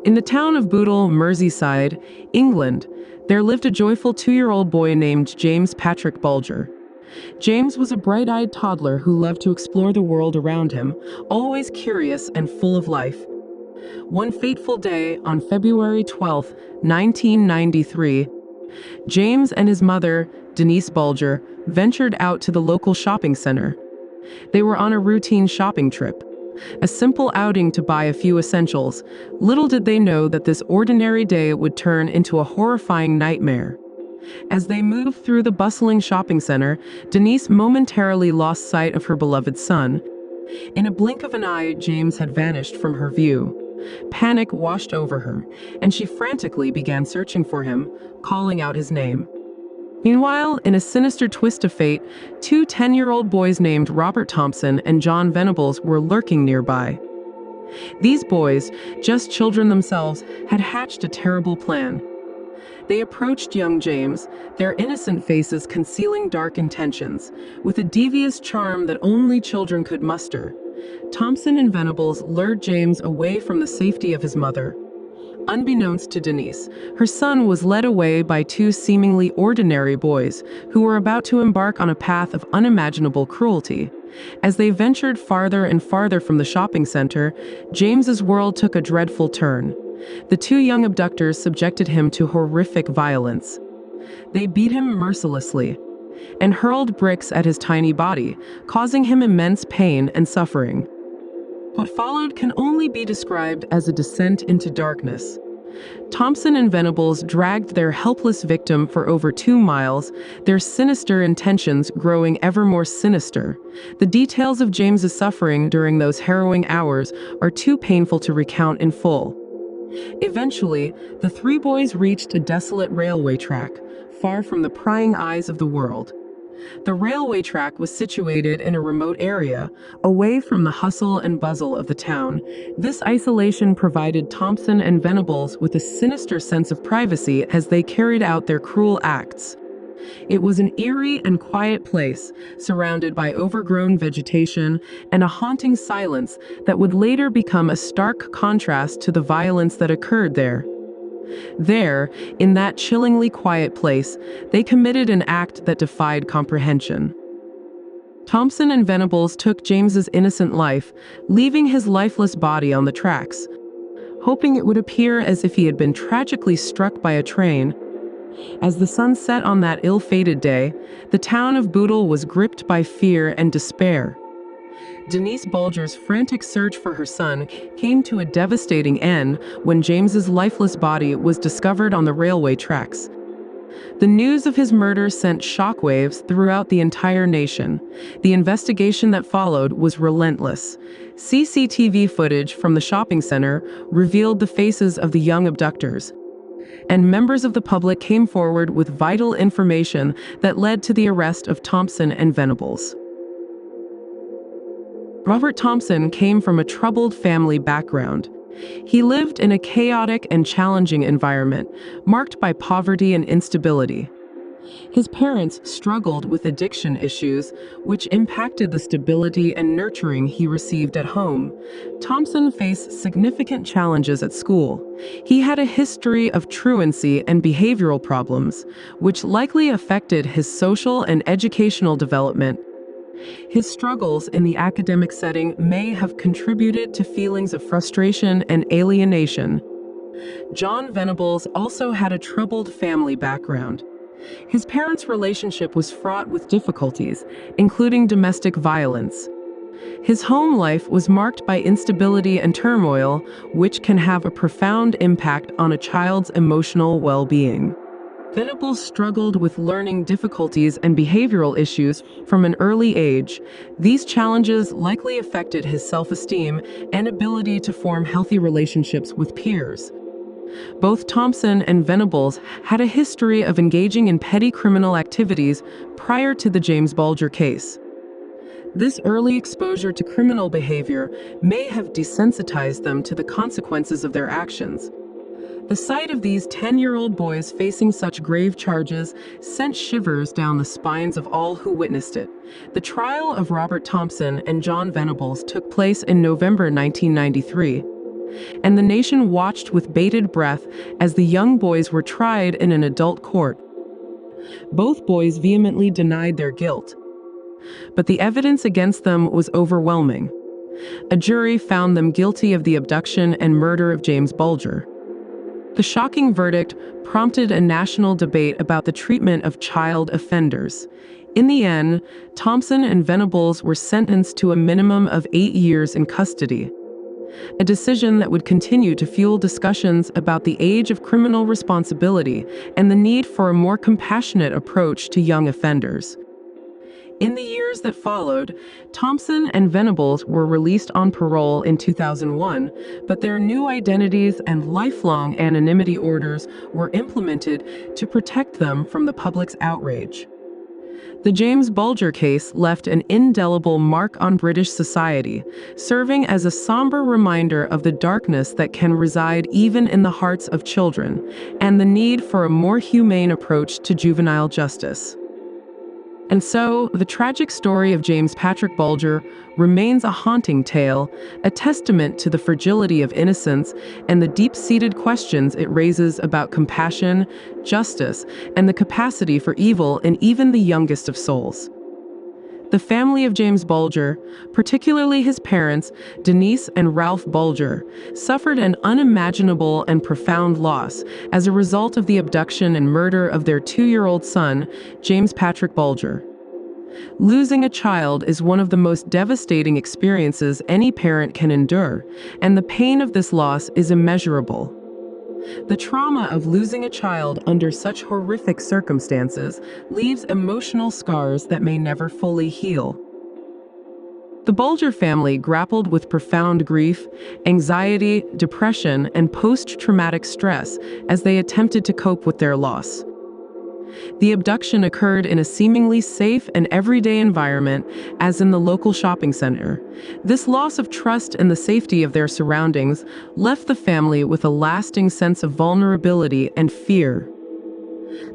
In the town of Bootle, Merseyside, England, there lived a joyful 2-year-old boy named James Patrick Bulger. James was a bright-eyed toddler who loved to explore the world around him, always curious and full of life. One fateful day, on February 12, 1993, James and his mother, Denise Bulger, ventured out to the local shopping center. They were on a routine shopping trip, a simple outing to buy a few essentials. Little did they know that this ordinary day would turn into a horrifying nightmare. As they moved through the bustling shopping center, Denise momentarily lost sight of her beloved son. In a blink of an eye, James had vanished from her view. Panic washed over her, and she frantically began searching for him, calling out his name. Meanwhile, in a sinister twist of fate, two 10-year-old boys named Robert Thompson and John Venables were lurking nearby. These boys, just children themselves, had hatched a terrible plan. They approached young James, their innocent faces concealing dark intentions, with a devious charm that only children could muster. Thompson and Venables lured James away from the safety of his mother. Unbeknownst to Denise, her son was led away by two seemingly ordinary boys who were about to embark on a path of unimaginable cruelty. As they ventured farther and farther from the shopping center, James's world took a dreadful turn. The two young abductors subjected him to horrific violence. They beat him mercilessly and hurled bricks at his tiny body, causing him immense pain and suffering. What followed can only be described as a descent into darkness. Thompson and Venables dragged their helpless victim for over 2 miles, their sinister intentions growing ever more sinister. The details of James's suffering during those harrowing hours are too painful to recount in full. Eventually, the three boys reached a desolate railway track, far from the prying eyes of the world. The railway track was situated in a remote area, away from the hustle and bustle of the town. This isolation provided Thompson and Venables with a sinister sense of privacy as they carried out their cruel acts. It was an eerie and quiet place, surrounded by overgrown vegetation and a haunting silence that would later become a stark contrast to the violence that occurred there. There, in that chillingly quiet place, they committed an act that defied comprehension. Thompson and Venables took James's innocent life, leaving his lifeless body on the tracks, hoping it would appear as if he had been tragically struck by a train. As the sun set on that ill-fated day, the town of Bootle was gripped by fear and despair. Denise Bulger's frantic search for her son came to a devastating end when James's lifeless body was discovered on the railway tracks. The news of his murder sent shockwaves throughout the entire nation. The investigation that followed was relentless. CCTV footage from the shopping center revealed the faces of the young abductors, and members of the public came forward with vital information that led to the arrest of Thompson and Venables. Robert Thompson came from a troubled family background. He lived in a chaotic and challenging environment, marked by poverty and instability. His parents struggled with addiction issues, which impacted the stability and nurturing he received at home. Thompson faced significant challenges at school. He had a history of truancy and behavioral problems, which likely affected his social and educational development. His struggles in the academic setting may have contributed to feelings of frustration and alienation. John Venables also had a troubled family background. His parents' relationship was fraught with difficulties, including domestic violence. His home life was marked by instability and turmoil, which can have a profound impact on a child's emotional well-being. Venables struggled with learning difficulties and behavioral issues from an early age. These challenges likely affected his self-esteem and ability to form healthy relationships with peers. Both Thompson and Venables had a history of engaging in petty criminal activities prior to the James Bulger case. This early exposure to criminal behavior may have desensitized them to the consequences of their actions. The sight of these 10-year-old boys facing such grave charges sent shivers down the spines of all who witnessed it. The trial of Robert Thompson and John Venables took place in November 1993. and the nation watched with bated breath as the young boys were tried in an adult court. Both boys vehemently denied their guilt, but the evidence against them was overwhelming. A jury found them guilty of the abduction and murder of James Bulger. The shocking verdict prompted a national debate about the treatment of child offenders. In the end, Thompson and Venables were sentenced to a minimum of 8 years in custody, a decision that would continue to fuel discussions about the age of criminal responsibility and the need for a more compassionate approach to young offenders. In the years that followed, Thompson and Venables were released on parole in 2001, but their new identities and lifelong anonymity orders were implemented to protect them from the public's outrage. The James Bulger case left an indelible mark on British society, serving as a somber reminder of the darkness that can reside even in the hearts of children, and the need for a more humane approach to juvenile justice. And so, the tragic story of James Patrick Bulger remains a haunting tale, a testament to the fragility of innocence and the deep-seated questions it raises about compassion, justice, and the capacity for evil in even the youngest of souls. The family of James Bulger, particularly his parents, Denise and Ralph Bulger, suffered an unimaginable and profound loss as a result of the abduction and murder of their 2-year-old son, James Patrick Bulger. Losing a child is one of the most devastating experiences any parent can endure, and the pain of this loss is immeasurable. The trauma of losing a child under such horrific circumstances leaves emotional scars that may never fully heal. The Bulger family grappled with profound grief, anxiety, depression, and post-traumatic stress as they attempted to cope with their loss. The abduction occurred in a seemingly safe and everyday environment, as in the local shopping center. This loss of trust in the safety of their surroundings left the family with a lasting sense of vulnerability and fear.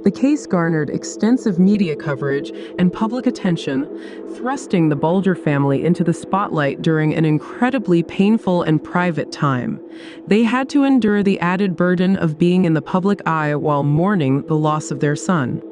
The case garnered extensive media coverage and public attention, thrusting the Bulger family into the spotlight during an incredibly painful and private time. They had to endure the added burden of being in the public eye while mourning the loss of their son.